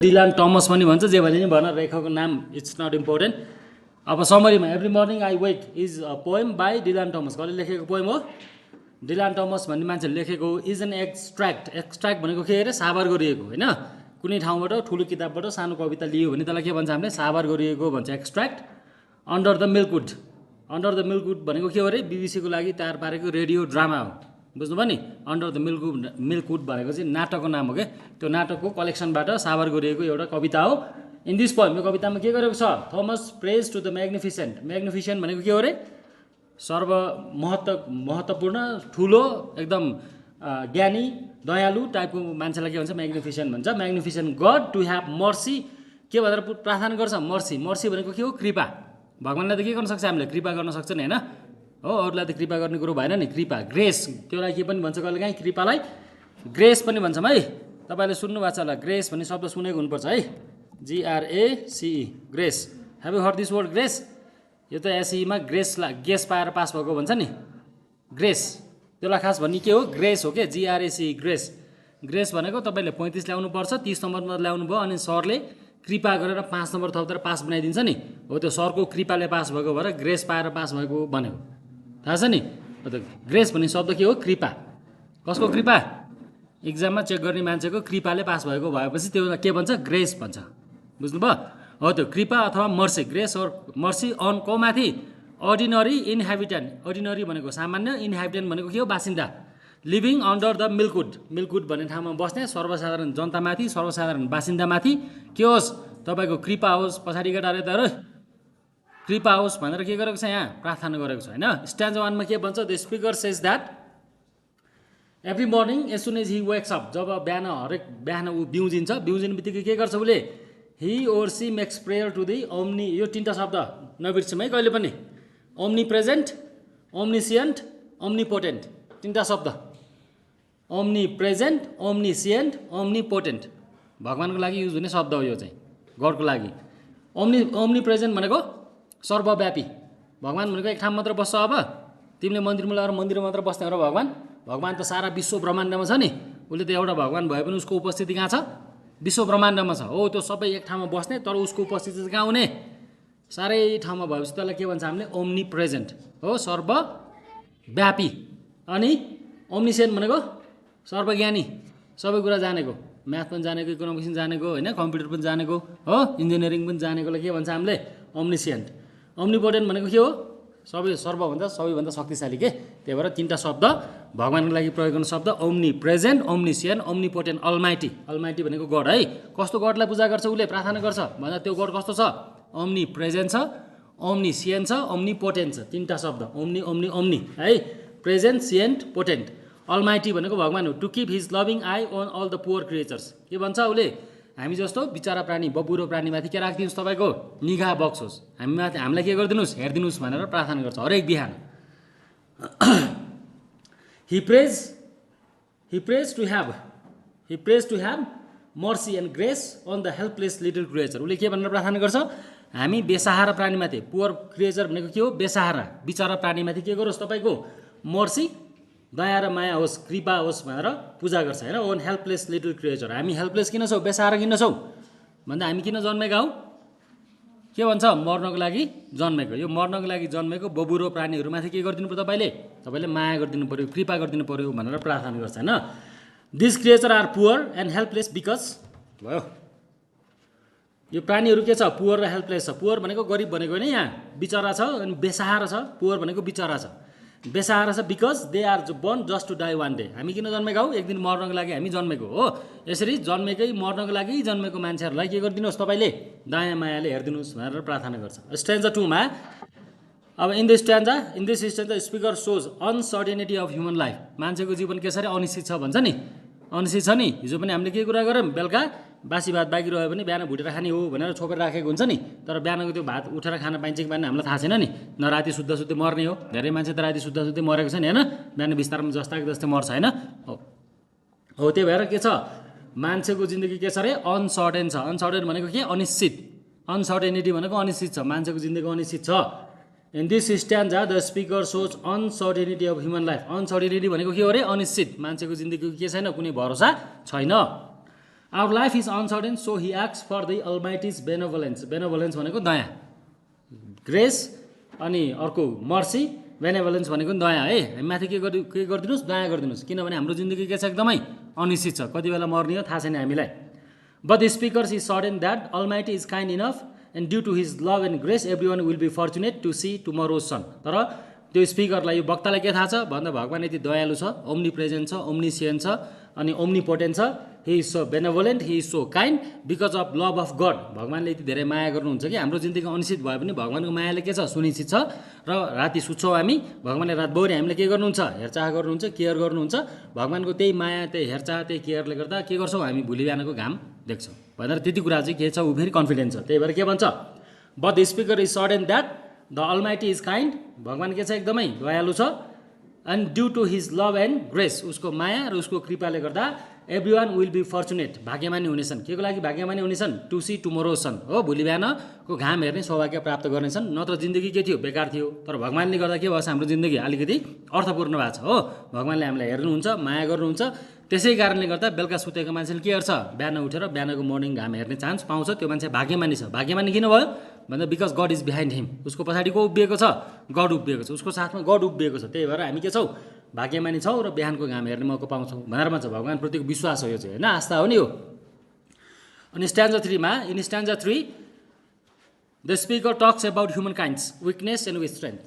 Dylan टमस पनि भन्छ, जे भने नि भन, लेखकको नाम इट्स नट इम्पोर्टेन्ट। अब समरीमा every morning I wake is a poem by Dylan Thomas. कसले लेखेको पोएम हो? डिलान टमस भन्ने मान्छेले लेखेको इज एन एक्सट्र्याक्ट। एक्सट्र्याक्ट भनेको के अरे? साबर गरिएको होइन। कुनै ठाउँबाट ठुलो किताबबाट सानो कविता लियो भने त्यसलाई के भन्छ हामीले? साबर गरिएको भन्छ, extract. Under the milkwood. Under the milkwood भनेको के हो अरे? बिबिसीको लागि तयार पारेको रेडियो ड्रामा हो, बुझ्नुभयो नि? अन्डर द मिल्कवुड भनेको चाहिँ नाटकको नाम हो क्या। त्यो नाटकको कलेक्सनबाट साबर गरिएको एउटा कविता हो। इन दिस पोएम, यो कवितामा के गरेको छ? Thomas praise to the magnificent. Magnificent भनेको के हो अरे? महत्त्वपूर्ण, ठुलो, एकदम ज्ञानी, दयालु टाइपको मान्छेलाई के भन्छ? म्याग्निफिसेन्ट भन्छ। म्याग्निफिसेन्ट गड टु ह्याभ मर्सी। के भनेर प्रार्थना गर्छ? मर्सी। मर्सी भनेको के हो? कृपा। भगवान्लाई त के गर्न सक्छ? हामीले कृपा गर्न सक्छ नि, होइन हो? अरूलाई त कृपा गर्ने कुरो भएन नि। कृपा, ग्रेस, त्यसलाई के पनि भन्छ कहिलेकाहीँ? कृपालाई ग्रेस पनि भन्छौँ है। तपाईँले सुन्नुभएको छ होला, ग्रेस भन्ने शब्द सुनेको हुनुपर्छ है। GRACE, grace. Have you heard this word grace? यो त एसईमा गेस पाएर पास भएको भन्छ नि, ग्रेस। त्यसलाई खास भन्ने के हो? ग्रेस हो क्या, GRACE, ग्रेस। ग्रेस भनेको तपाईँले 35 ल्याउनुपर्छ, 30 नम्बरमा ल्याउनु भयो, अनि सरले कृपा गरेर 5 नम्बर थपेर पास बनाइदिन्छ नि, हो त्यो सरको कृपाले पास भएको भएर ग्रेस पाएर पास भएको भनेको थाहा छ नि? ग्रेस भन्ने शब्द के हो? कृपा। कसको कृपा? इक्जाममा चेक गर्ने मान्छेको कृपाले पास भएको भएपछि त्यो के भन्छ? ग्रेस भन्छ, बुझ्नुभयो? हो त्यो कृपा अथवा मर्सी। ग्रेस और मर्सी अन को माथि? अर्डिनरी इन्हेबिटेन्ट। अर्डिनरी भनेको सामान्य, इन्हेबिटेन्ट भनेको के हो? बासिन्दा। Living under the milkwood. Milkwood भन्ने ठाउँमा बस्ने सर्वसाधारण जनतामाथि, सर्वसाधारण बासिन्दामाथि के होस्? तपाईँको कृपा होस्। पछाडि केटाहरू त कृपा होस् भनेर के गरेको छ? यहाँ प्रार्थना गरेको छ, होइन? स्ट्यान्जा 1 मा के भन्छ? The speaker says that every morning as soon as he wakes up. जब बिहान ऊ बिउजिन्छ, बिउजिने बित्तिकै के गर्छ उसले? He or she makes prayer to the omni. यो 3टा शब्द नबिर्सौँ है कहिले पनि। Omni present, omniscient, omnipotent. 3टा शब्द। Omni present, omniscient, omnipotent. भगवान्को लागि युज हुने शब्द हो यो चाहिँ, गडको लागि। ओम्नी प्रेजेन्ट भनेको सर्वव्यापी। भगवान् भनेको एक ठाउँ मात्र बस्छ। अब तिमीले मन्दिरमा लगाएर मन्दिरमा मात्र बस्ने हो र भगवान् त सारा विश्व ब्रह्माण्डमा छ नि। उसले त एउटा भगवान् भए पनि उसको उपस्थिति कहाँ छ? विश्व ब्रह्माण्डमा छ। हो त्यो सबै एक ठाउँमा बस्ने, तर उसको उपस्थिति चाहिँ कहाँ हुने? सारै ठाउँमा भएपछि त्यसलाई के भन्छ हामीले? ओम्नी प्रेजेन्ट हो, सर्वव्यापी। अनि ओम्निसेन्ट भनेको सर्वज्ञानी, सबै कुरा जानेको। म्याथ पनि जानेको, इकोनोमिक्स पनि जानेको, होइन, कम्प्युटर पनि जानेको, हो, इन्जिनियरिङ पनि जानेकोलाई के भन्छ हामीले? ओम्निसियन्ट। ओम्निपोटेन्ट भनेको के हो? सबैभन्दा शक्तिशाली के। त्यही भएर 3टा शब्द भगवान्को लागि प्रयोग गर्ने शब्द। Omni present, omniscient, omnipotent, almighty. Almighty भनेको गड है। कस्तो गडलाई पूजा गर्छ उसले? प्रार्थना गर्छ भन्दा त्यो गड कस्तो छ? ओम्नी प्रेजेन्ट छ, ओम्निसियन्ट छ, ओम्निपोटेन्ट छ। 3टा शब्द, ओम्नी है। Present, सियन्ट, potent. अलमाइटी भनेको भगवान् हो। To keep his loving eye on all the poor creatures. के भन्छ उसले? हामी जस्तो बिचारा प्राणी, बबुरो प्राणीमाथि के राखिदिनुहोस्? तपाईँको निगाह बक्सोस्, हामीलाई के गरिदिनुहोस्? हेरिदिनुहोस् भनेर प्रार्थना गर्छ हरेक बिहान। He prays to have mercy and grace on the helpless little creature. उसले के भनेर प्रार्थना गर्छ? हामी बेसहारा प्राणीमाथि, पुवर क्रिएचर भनेको के हो? बेसहारा, बिचारा प्राणीमाथि के गरोस्? तपाईँको मर्सी, दया र माया होस्, कृपा होस् भनेर पूजा गर्छ, होइन? Own helpless little creature. हामी हेल्पलेस किन छौँ? बेसहारा किन छौँ भन्दा हामी किन जन्मेका हौँ? के भन्छ? मर्नको लागि जन्मेको। यो मर्नको लागि जन्मेको बबुरो प्राणीहरूमाथि के गरिदिनु पर्यो? तपाईँले माया गरिदिनु पऱ्यो, कृपा गरिदिनु पऱ्यो भनेर प्रार्थना गर्छ, होइन? This creature are poor and helpless because भयो। यो प्राणीहरू के छ? पुवर र हेल्पलेस छ। पुवर भनेको गरिब भनेको होइन, यहाँ बिचरा छ, अनि बेसहारा छ। पुवर भनेको बिचरा छ, बेसहारा छ। Because they are born just to die one day. हामी किन जन्मेका हौँ? एक दिन मर्नको लागि हामी जन्मेको हो। यसरी मर्नको लागि जन्मेको मान्छेहरूलाई के गरिदिनुहोस्? तपाईँले दया मायाले हेरिदिनुहोस् भनेर प्रार्थना गर्छ। स्ट्यान्जा 2 मा अब in this stanza speaker shows uncertainty of human life. मान्छेको जीवन के छ अरे? अनिश्चित छ भन्छ नि। अनिश्चित छ नि। हिजो पनि हामीले के कुरा गऱ्यौँ? बेलुका बासी भात बाँकी रह्यो भने बिहान भुटेर खाने हो भनेर छोपेर राखेको हुन्छ नि। तर बिहानको त्यो भात उठेर खान पाइन्छ कि पाइन्न हामीलाई थाहा छैन नि। न राति सुत्दै मर्ने हो। धेरै मान्छे त राति सुत्दै मरेको छ नि, होइन? बिहान बिस्तारमा जस्तै मर्छ, होइन? हो त्यही भएर के छ? मान्छेको जिन्दगी के छ अरे? अनसर्टेन छ। अनसर्टेन भनेको के? अनिश्चित। अनसर्टेनिटी भनेको अनिश्चित छ। मान्छेको जिन्दगी अनिश्चित छ। In this stanza the speaker shows uncertainty of human life. Uncertainty भनेको के हो अरे? अनिश्चित। मान्छेको जिन्दगीको के छैन? कुनै भरोसा छैन। Our life is uncertain so he acts for the almighty's benevolence benevolence भनेको दया ग्रेस अनि अर्को मर्सी बेनेभोलेन्स भनेको दया है हामी माथि के गरिदिनुहोस् दया गरिदिनुहोस् किनभने हाम्रो जिन्दगी के छ एकदमै अनिश्चित छ कति बेला मर्ने हो थाहा छैन हामीलाई but the speakers is certain that almighty is kind enough and due to his love and grace every one will be fortunate to see tomorrow's sun तर त्यो स्पिकरलाई यो वक्तालाई के थाहा छ भन्दा भगवान् यति दयालु छ ओम्नी प्रेजेन्ट छ ओम्निसियन्ट छ अनि ओम्नी पोटेन्ट छ he is so benevolent he is so kind because of love of god भगवान्ले यति धेरै माया गर्नुहुन्छ कि हाम्रो जिन्दगी अनिश्चित भए पनि भगवान्को मायाले के छ सुनिश्चित छ र राति सुत्छौँ हामी भगवान्ले रातभरि हामीले के गर्नुहुन्छ हेरचाह गर्नुहुन्छ केयर गर्नुहुन्छ भगवान्को त्यही माया त्यही हेरचाह त्यही केयरले गर्दा के गर्छौँ हामी भोलि बिहानको घाम देख्छौँ भनेर त्यति कुरा चाहिँ के छ ऊ फेरि कन्फिडेन्स छ त्यही भएर के भन्छ but the speaker is certain that the almighty is kind भगवान् के छ एकदमै दयालु छ and due to his love and grace उसको माया र उसको कृपाले गर्दा every one will be fortunate भाग्यमानी हुनेछन् के को लागि भाग्यमानी हुनेछन् टु सी टुमोरो सन हो भोलि बिहानको घाम हेर्ने सौभाग्य प्राप्त गर्नेछन् नत्र जिन्दगी के थियो बेकार थियो तर भगवान्ले गर्दा के भएछ हाम्रो जिन्दगी अलिकति अर्थपूर्ण भएको छ हो भगवान्ले हामीलाई हेर्नुहुन्छ माया गर्नुहुन्छ त्यसै कारणले गर्दा बेलुका सुतेको मान्छेले के गर्छ बिहान उठेर बिहानको मर्निङ घाम हेर्ने चान्स पाउँछ त्यो मान्छे भाग्यमानी छ भाग्यमानी किन भयो भन्दा बिकज गड इज बिहाइन्ड हिम उसको पछाडि को उभिएको छ गड उभिएको छ उसको साथमा गड उभिएको छ त्यही भएर हामी के छौँ भाग्यमानी छौँ र बिहानको घाम हेर्ने मौका पाउँछौँ भनेर भन्छ भगवान्प्रतिको विश्वास हो यो चाहिँ होइन आस्था हो नि हो अनि स्ट्यान्जा 3 मा in stanza 3 the speaker talks about human kind's weakness and with strength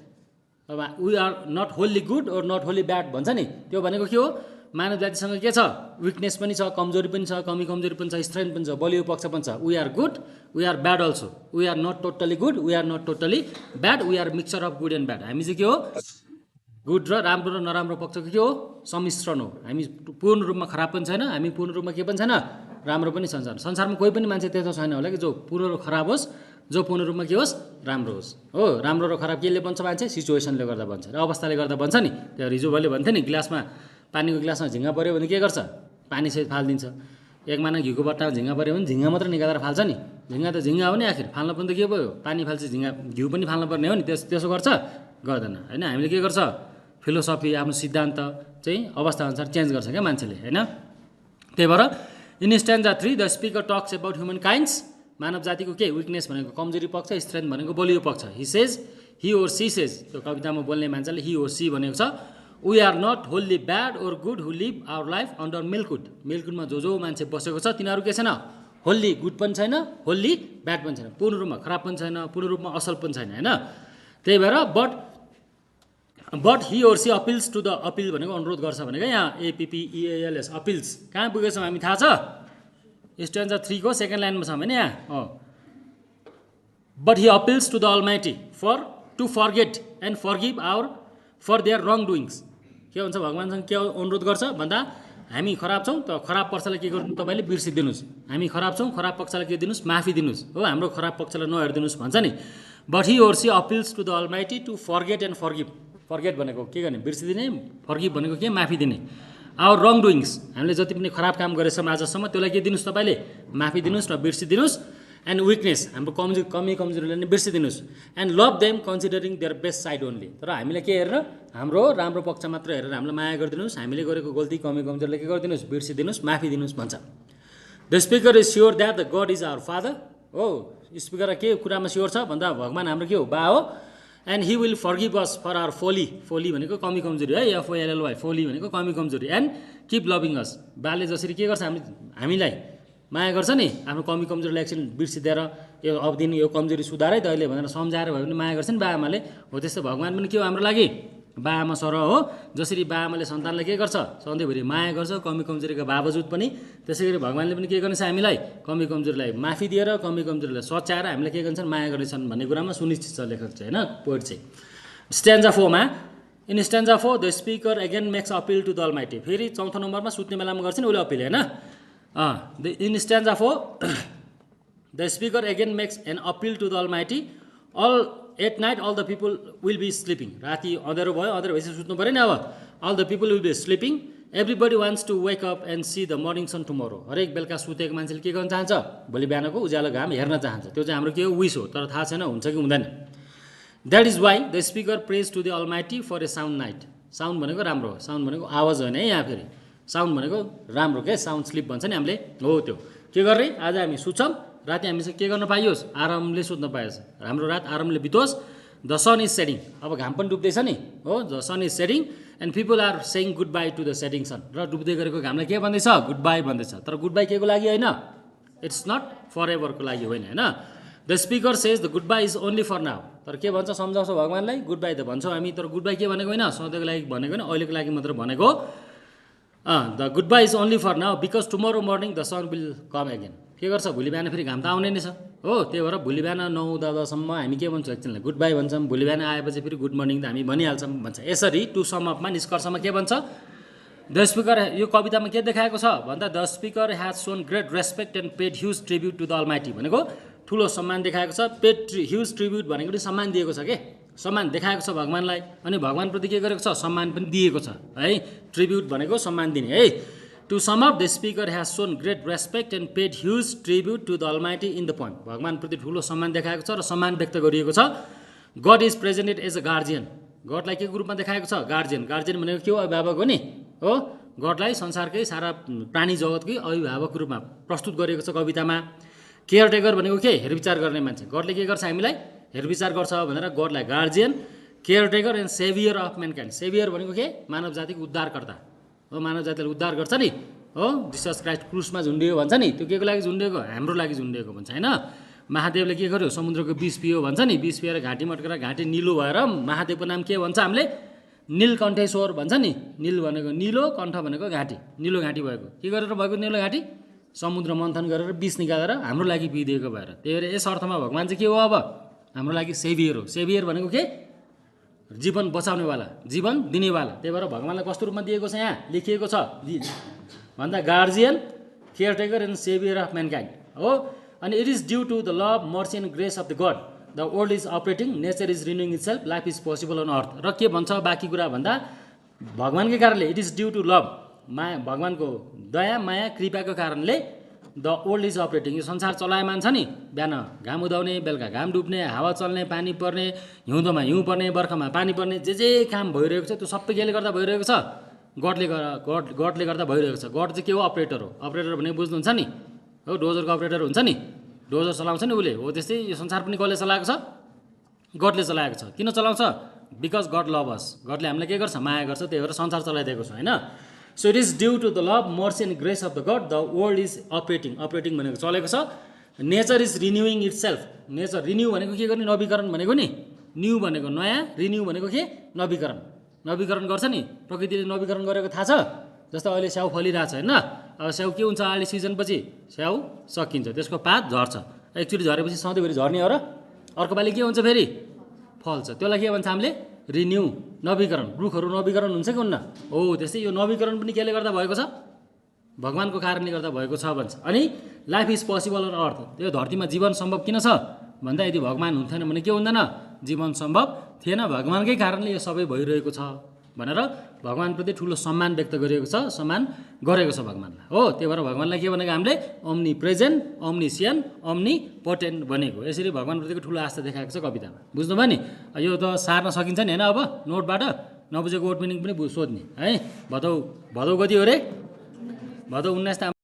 अब we are not wholly good or not wholly bad भन्छ नि त्यो भनेको के हो मानव जातिसँग के छ विकनेस पनि छ कमजोरी पनि छ कमजोरी पनि छ स्ट्रेन्थ पनि छ बलियो पक्ष पनि छ we are good we are bad also we are not totally good we are not totally bad we are mixture of good and bad हामी चाहिँ के हो गुड र राम्रो र नराम्रो पक्षको के हो सम्मिश्रण हो हामी पूर्ण रूपमा खराब पनि छैन हामी पूर्ण रूपमा के पनि छैन राम्रो पनि संसारमा कोही पनि मान्छे त्यस्तो छैन होला कि जो पूर्ण र खराब होस् जो पूर्ण रूपमा के होस् राम्रो होस् हो राम्रो र खराब केले बन्छ मान्छे सिचुएसनले गर्दा बन्छ र अवस्थाले गर्दा बन्छ नि त्यो रिजोभले भन्थे नि ग्लासमा पानीको ग्लासमा झिङ्गा पऱ्यो भने के गर्छ पानी सहित फालिदिन्छ एक माना घिउको बट्टामा झिङ्गा पऱ्यो भने झिङ्गा मात्र निकालेर फाल्छ नि झिङ्गा त झिङ्गा हो नि आखिर फाल्न पनि त के भयो पानी फाल्छ झिङ्गा घिउ पनि फाल्न पर्ने हो नि त्यसो गर्छ गर्दैन होइन हामीले के गर्छ फिलोसफी आफ्नो सिद्धान्त चाहिँ अवस्थाअनुसार चेन्ज गर्छ क्या मान्छेले होइन त्यही भएर in stanza 3 the speaker talks about human kind's मानव जातिको के विकनेस भनेको कमजोरी पक्ष स्ट्रेन्थ भनेको बलियो पक्ष he says he or she says त्यो कवितामा बोल्ने मान्छेले हि ओर सी भनेको छ we are not wholly bad or good who live our life under मिल्कवुडमा जो मान्छे बसेको छ तिनीहरू के छैन होल्ली गुड पनि छैन होल्ली ब्याड पनि छैन पूर्ण रूपमा खराब पनि छैन पूर्ण रूपमा असल पनि छैन होइन त्यही भएर but he or she appeals to the appeal भनेको अनुरोध गर्छ भनेको यहाँ APPEALS अपिल्स कहाँ पुगेछौँ हामी थाहा छ स्ट्यान्जा 3 को सेकेन्ड लाइनमा छ भने यहाँ but he appeals to the almighty to forget and forgive for their wrong doings के भन्छ भगवान्सँग के अनुरोध गर्छ भन्दा हामी खराब छौँ त खराब पक्षलाई के गर्नु तपाईँले बिर्सिदिनुहोस् हामी खराब छौँ खराब पक्षलाई के दिनुहोस् माफी दिनुहोस् हो हाम्रो खराब पक्षलाई नहेरिदिनुहोस् भन्छ नि but he or she appeals to the almighty to forget and forgive forget भनेको के गर्ने बिर्सिदिने फर्गिभ भनेको के माफी दिने आवर रङ डुइङ्स हामीले जति पनि खराब काम गरेछौँ आजसम्म त्यसलाई के दिनुहोस् तपाईँले माफी दिनुहोस् र बिर्सिदिनुहोस् एन्ड विकनेस हाम्रो कमजोरीलाई नै बिर्सिदिनुहोस् and love them considering their best side only तर हामीलाई के हेरेर हाम्रो राम्रो पक्ष मात्र हेरेर हामीलाई माया गरिदिनुहोस् हामीले गरेको गल्ती कमजोरीलाई के गरिदिनुहोस् बिर्सिदिनुहोस् माफी दिनुहोस् भन्छ the speaker is sure that the god is our father हो स्पिकर के कुरामा स्योर छ भन्दा भगवान् हाम्रो के हो बा हो and he will forgive us for our folly भनेको कमजोरी है FOLLY फोली भनेको कमजोरी एन्ड किप लभिङ अस बाले जसरी के गर्छ हामीलाई माया गर्छ नि आफ्नो कमजोरीलाई एकछिन बिर्सिदिएर यो अब दिन यो कमजोरी सुधारै त अहिले भनेर सम्झाएर भए पनि माया गर्छ नि बाआमाले हो त्यस्तो भगवान् पनि के हो हाम्रो लागि बाआमा सर हो जसरी बाआमाले सन्तानलाई के गर्छ सधैँभरि माया गर्छ कमजोरीका बावजुद पनि त्यसै गरी भगवान्ले पनि के गर्छ हामीलाई कमजोरीलाई माफी दिएर कमजोरीलाई सच्याएर हामीलाई के गर्छन् माया गर्नेछन् भन्ने कुरामा सुनिश्चित छ लेखक चाहिँ होइन पोइट चाहिँ स्ट्यान्जा 4 मा in stanza 4 the speaker again makes appeal to the almighty फेरि 4थो नम्बरमा सुत्ने बेलामा गर्छ नि उसले अपिल होइन in stanza 4 the speaker again makes an appeal to the almighty at night all the people will be sleeping राति अँध्यारो भयो अँध्यारो भएपछि सुत्नु पऱ्यो नि अब all the people will be sleeping everybody wants to wake up and see the morning sun tomorrow हरेक बेलुका सुतेको मान्छेले के गर्न चाहन्छ भोलि बिहानको उज्यालो घाम हेर्न चाहन्छ त्यो चाहिँ हाम्रो के हो विस हो तर थाहा छैन हुन्छ कि हुँदैन that is why the speaker prays to the almighty for a sound night sound भनेको राम्रो हो साउन्ड भनेको आवाज होइन है यहाँ फेरि साउन्ड भनेको राम्रो के साउन्ड स्लिप भन्छ नि हामीले हो त्यो के गर्ने आज हामी सुत्छौँ राति हामी चाहिँ के गर्न पाइयोस् आरामले सुत्न पाइयोस् हाम्रो रात आरामले बितोस् द सन इज सेटिङ अब घाम पनि डुब्दैछ नि हो the sun is setting and people are saying good bye to the setting sun र डुब्दै गरेको घामलाई के भन्दैछ गुड बाई भन्दैछ तर गुड बाई के को लागि होइन इट्स नट फर एभरको लागि होइन होइन the speaker says the good bye is only for now तर के भन्छ सम्झाउँछ भगवान्लाई गुड बाई त भन्छौँ हामी तर गुड बाई के भनेको होइन सधैँको लागि भनेको होइन अहिलेको लागि मात्र भनेको the good bye is only for now because tomorrow morning the sun will come again के गर्छ भोलि बिहान फेरि घाम त आउने नै छ हो त्यही भएर भोलि बिहान 9-10सम्म हामी के भन्छौँ एकछिनलाई गुड बाई भन्छौँ भोलि बिहान आएपछि फेरि गुड मर्निङ त हामी भनिहाल्छौँ भन्छ यसरी टु सम अपमा निष्कर्षमा के भन्छ द स्पिकर यो कवितामा के देखाएको छ भन्दा the speaker has shown great respect and paid huge tribute to the almighty भनेको ठुलो सम्मान देखाएको छ पेड ह्युज ट्रिब्युट भनेको पनि सम्मान दिएको छ के सम्मान देखाएको छ भगवान्लाई अनि भगवान्प्रति के गरेको छ सम्मान पनि दिएको छ है ट्रिब्युट भनेको सम्मान दिने है to sum up the speaker has shown great respect and paid huge tribute to the almighty in the point भगवान्प्रति ठुलो सम्मान देखाएको छ र सम्मान व्यक्त गरिएको छ god is presented as a guardian गडलाई के रूपमा देखाएको छ गार्जियन गार्जियन भनेको के हो अभिभावक हो नि हो गडलाई संसारकै सारा प्राणी जगतकै अभिभावकको रूपमा प्रस्तुत गरिएको छ कवितामा केयरटेकर भनेको के हेरविचार गर्ने मान्छे गडले के गर्छ हामीलाई हेरविचार गर्छ भनेर गडलाई guardian caretaker and saviour of mankind saviour भनेको के मानव जातिको उद्धारकर्ता हो मानव जातिलाई उद्धार गर्छ नि हो जिसस क्राइस्ट क्रुसमा झुन्डियो भन्छ नि त्यो के को लागि झुन्डिएको हाम्रो लागि झुन्डिएको भन्छ होइन महादेवले के गर्यो समुद्रको विष पियो भन्छ नि विष पिएर घाँटी मट्केर घाँटी निलो भएर महादेवको नाम के भन्छ हामीले नीलकण्ठेश्वर भन्छ नि नील भनेको निलो कण्ठ भनेको घाँटी निलो घाँटी भएको के गरेर भएको निलो घाँटी समुद्र मन्थन गरेर विष निकालेर हाम्रो लागि पिइदिएको भएर त्यही भएर यस अर्थमा भगवान् चाहिँ के हो अब हाम्रो लागि सेभियर हो सेभियर भनेको के जीवन बचाउनेवाला जीवन दिनेवाला त्यही भएर भगवान्लाई कस्तो रूपमा दिएको छ यहाँ लेखिएको छ भन्दा guardian caretaker and saviour of mankind हो अनि it is due to the love mercy and grace of the god the world is operating nature is renewing it self life is possible on earth र के भन्छ बाँकी कुरा भन्दा भगवान्कै कारणले it is due to love माया भगवान्को दया माया कृपाको कारणले द वर्ल्ड इज अपरेटिङ यो संसार चलायमान छ नि बिहान घाम उदाउने बेलुका घाम डुब्ने हावा चल्ने पानी पर्ने हिउँदोमा हिउँ पर्ने बर्खामा पानी पर्ने जे काम भइरहेको छ त्यो सबै केले गर्दा भइरहेको छ गडले गर्दा भइरहेको छ गड चाहिँ के हो अपरेटर हो अपरेटर भनेको बुझ्नुहुन्छ नि हो डोजरको अपरेटर हुन्छ नि डोजर चलाउँछ नि उसले हो त्यस्तै यो संसार पनि कसले चलाएको छ गडले चलाएको छ किन चलाउँछ बिकज गड लभ अस गडले हामीलाई के गर्छ माया गर्छ त्यही भएर संसार चलाइदिएको छ होइन so it is due to the love mercy and grace of the god the world is operating भनेको चलेको छ nature is renewing it self nature renew भनेको के गर्ने नवीकरण भनेको नि न्यू भनेको नयाँ रिन्यू भनेको के नवीकरण गर्छ नि प्रकृतिले नवीकरण गरेको थाहा छ जस्तो अहिले स्याउ फलिरहेको छ होइन अब स्याउ के हुन्छ अहिले सिजनपछि स्याउ सकिन्छ त्यसको पात झर्छ एक्चुअली झरेपछि सधैँभरि झर्ने हो र अर्को पालि के हुन्छ फेरि फल्छ त्यसलाई के भन्छ हामीले रिन्यू नवीकरण रुखहरू नवीकरण हुन्छ कि हुन्न हो त्यस्तै यो नवीकरण पनि केले गर्दा भएको छ भगवान्को कारणले गर्दा भएको छ भन्छ अनि लाइफ इज पोसिबल अन अर्थ त्यो धरतीमा जीवन सम्भव किन छ भन्दा यदि भगवान् हुन्थेन भने के हुँदैन जीवन सम्भव थिएन भगवान्कै कारणले यो सबै भइरहेको छ भनेर भगवान्प्रति ठुलो सम्मान व्यक्त गरिएको छ सम्मान गरेको छ भगवान्लाई हो त्यही भएर भगवान्लाई के भनेको हामीले ओम्नी प्रेजेन्ट ओम्निसियन ओम्नी पोटेन्ट भनेको यसरी भगवान्प्रतिको ठुलो आस्था देखाएको छ कवितामा बुझ्नुभयो नि यो त सार्न सकिन्छ नि होइन अब नोटबाट नबुझेको वर्ड मिनिङ पनि सोध्ने है भदौ कति हो रे भदौ 19